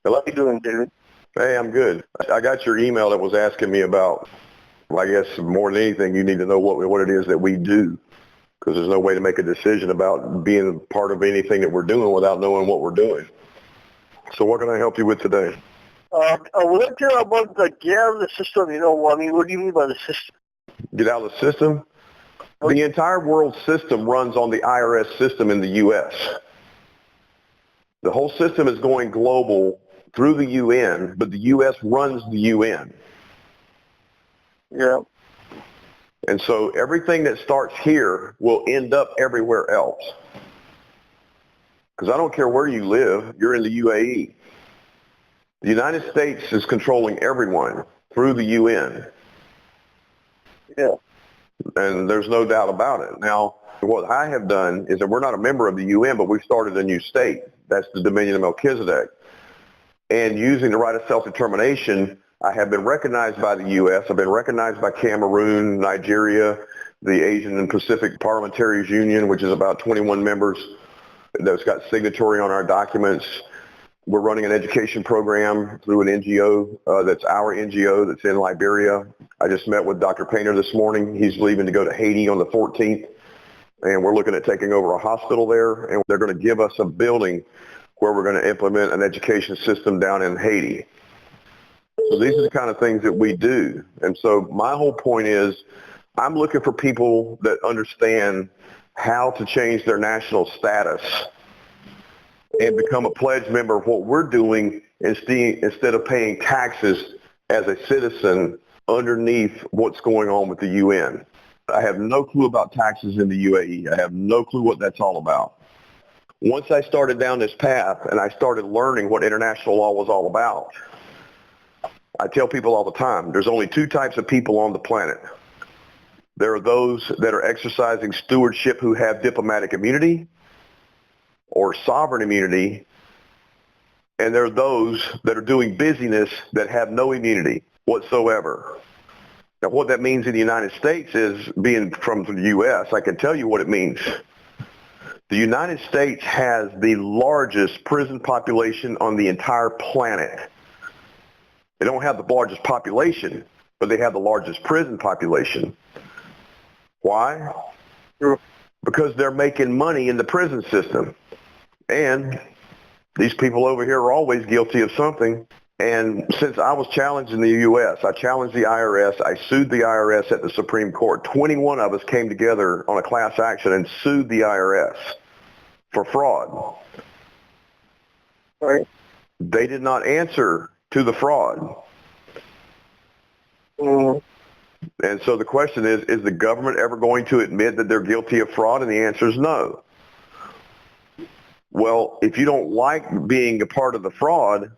How you doing, David? Hey, I'm good. I got your email that was asking me about, well, I guess more than anything, you need to know what it is that we do, because there's no way to make a decision about being part of anything that we're doing without knowing what we're doing. So what can I help you with today? I would like to know about the get out of the system. What do you mean by the system? Get out of the system? The entire world system runs on the IRS system in the U.S. The whole system is going global through the UN, but the U.S. runs the UN. Yeah. And so everything that starts here will end up everywhere else. Because I don't care where you live, you're in the UAE. The United States is controlling everyone through the UN. Yeah. And there's no doubt about it. Now, what I have done is that we're not a member of the UN, but we've started a new state. That's the Dominion of Melchizedek. And using the right of self-determination, I have been recognized by the U.S. I've been recognized by Cameroon, Nigeria, the Asian and Pacific Parliamentarians Union, which is about 21 members that's got signatory on our documents. We're running an education program through an NGO that's our NGO that's in Liberia. I just met with Dr. Painter this morning. He's leaving to go to Haiti on the 14th, and we're looking at taking over a hospital there, and they're going to give us a building where we're going to implement an education system down in Haiti. So these are the kind of things that we do. And so my whole point is I'm looking for people that understand how to change their national status and become a pledged member of what we're doing instead of paying taxes as a citizen underneath what's going on with the UN. I have no clue about taxes in the UAE. I have no clue what that's all about. Once I started down this path and I started learning what international law was all about, I tell people all the time, there's only two types of people on the planet. There are those that are exercising stewardship who have diplomatic immunity or sovereign immunity, and there are those that are doing business that have no immunity whatsoever. Now, what that means in the United States is, being from the U.S., I can tell you what it means. The United States has the largest prison population on the entire planet. They don't have the largest population, but they have the largest prison population. Why? Because they're making money in the prison system. And these people over here are always guilty of something. And since I was challenged in the U.S., I challenged the IRS. I sued the IRS at the Supreme Court. 21 of us came together on a class action and sued the IRS for fraud. Right. They did not answer to the fraud. Mm-hmm. And so the question is the government ever going to admit that they're guilty of fraud? And the answer is no. Well, if you don't like being a part of the fraud,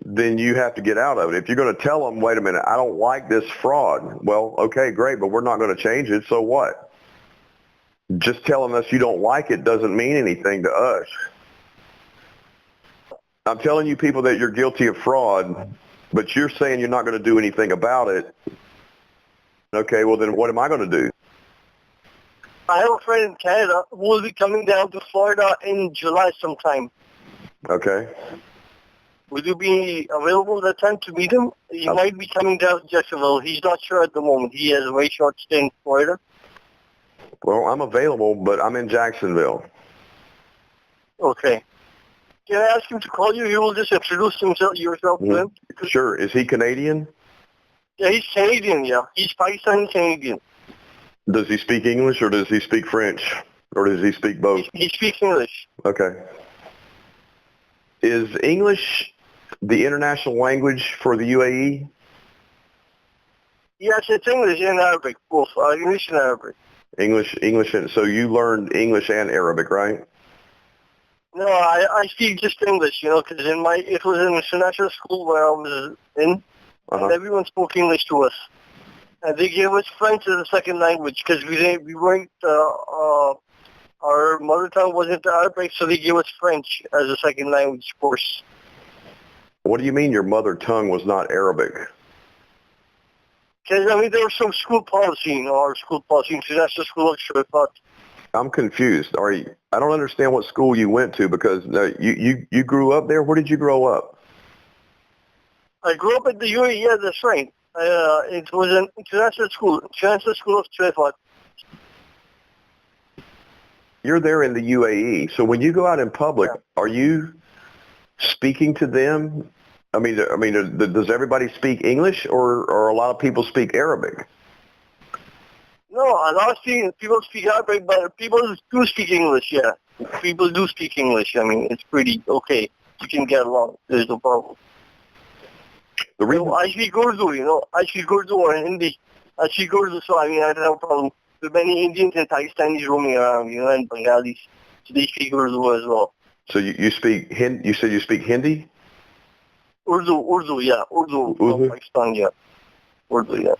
then you have to get out of it. If you're going to tell them, wait a minute, I don't like this fraud. Well, okay, great, but we're not going to change it. So what? Just telling us you don't like it doesn't mean anything to us. I'm telling you people that you're guilty of fraud, but you're saying you're not going to do anything about it. Okay, well then what am I going to do? I have a friend in Canada who will be coming down to Florida in July sometime. Okay. Will you be available at that time to meet him? He might be coming down to Jacksonville. He's not sure at the moment. He has a very short stay in Florida. Well, I'm available, but I'm in Jacksonville. Okay. Can I ask him to call you? He will just introduce yourself to him. Sure. Is he Canadian? Yeah, he's Canadian, yeah. He's Pakistani Canadian. Does he speak English or does he speak French? Or does he speak both? He speaks English. Okay. Is English the international language for the UAE? Yes, it's English and Arabic, both. English and Arabic. English, and so you learned English and Arabic, right? No, I speak just English, because it was an international school where I was in, and everyone spoke English to us. And they gave us French as a second language because we weren't, our mother tongue wasn't Arabic, so they gave us French as a second language course. What do you mean your mother tongue was not Arabic? Because, there was some school policy, our school policy, international school lecture, I thought. I'm confused. I don't understand what school you went to because you grew up there. Where did you grow up? I grew up at the UAE. Yeah, that's right. It was an international school of Trefort. You're there in the UAE. So when you go out in public, are you speaking to them? I mean, does everybody speak English, or a lot of people speak Arabic? No, a lot of people speak Arabic, but people do speak English, yeah. People do speak English. I mean, it's pretty okay. You can get along. There's no problem. I speak Urdu, I speak Urdu or Hindi. I speak Urdu, so I mean, I don't have a problem. There are many Indians and Pakistanis roaming around, and Bengalis. So they speak Urdu as well. So you speak Hindi? You said you speak Hindi? Urdu, yeah. Urdu from Pakistan, yeah. Urdu, yeah.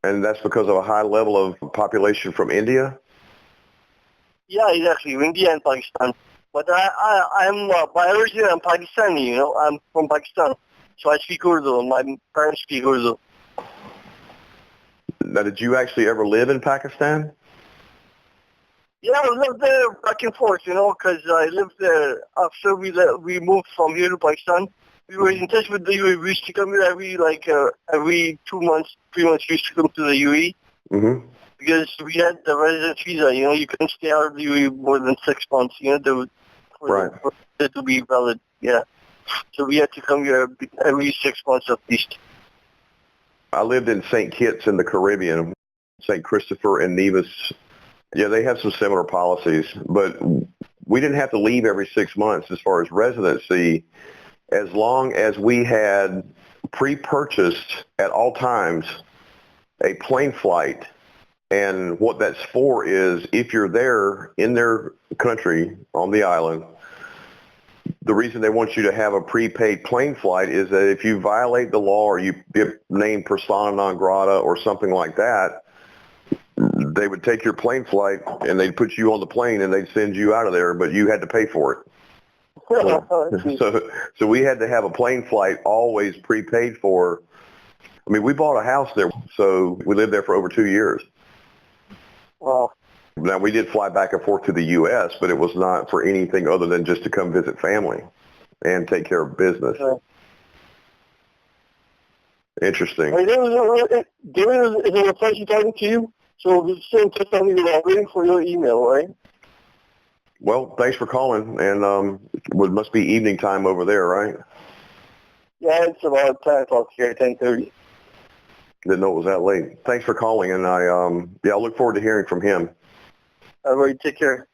And that's because of a high level of population from India? Yeah, exactly. India and Pakistan. But I'm by origin, I'm Pakistani, I'm from Pakistan. So I speak Urdu. My parents speak Urdu. Now, did you actually ever live in Pakistan? Yeah, I lived there back and forth, because I lived there after we moved from here to Pakistan. We were in touch with the UAE. We used to come here every 2 months, 3 months. We used to come to the UAE because we had the residence visa. You couldn't stay out of the UAE more than 6 months. For it to be valid. Yeah, so we had to come here every 6 months at least. I lived in St. Kitts in the Caribbean, St. Christopher and Nevis. Yeah, they have some similar policies, but we didn't have to leave every 6 months as far as residency, as long as we had pre-purchased at all times a plane flight. And what that's for is if you're there in their country on the island, the reason they want you to have a prepaid plane flight is that if you violate the law or you get named persona non grata or something like that, they would take your plane flight and they'd put you on the plane and they'd send you out of there, but you had to pay for it. So we had to have a plane flight always prepaid for. I mean, we bought a house there, so we lived there for over 2 years. Wow. Now, we did fly back and forth to the U.S., but it was not for anything other than just to come visit family and take care of business. Sure. Interesting. David, it's a pleasure talking to you. So we'll stay in touch on you. I'm waiting for your email, right? Well, thanks for calling, and it must be evening time over there, right? Yeah, it's about 10 o'clock here, 10:30. Didn't know it was that late. Thanks for calling, and I look forward to hearing from him. All right, take care.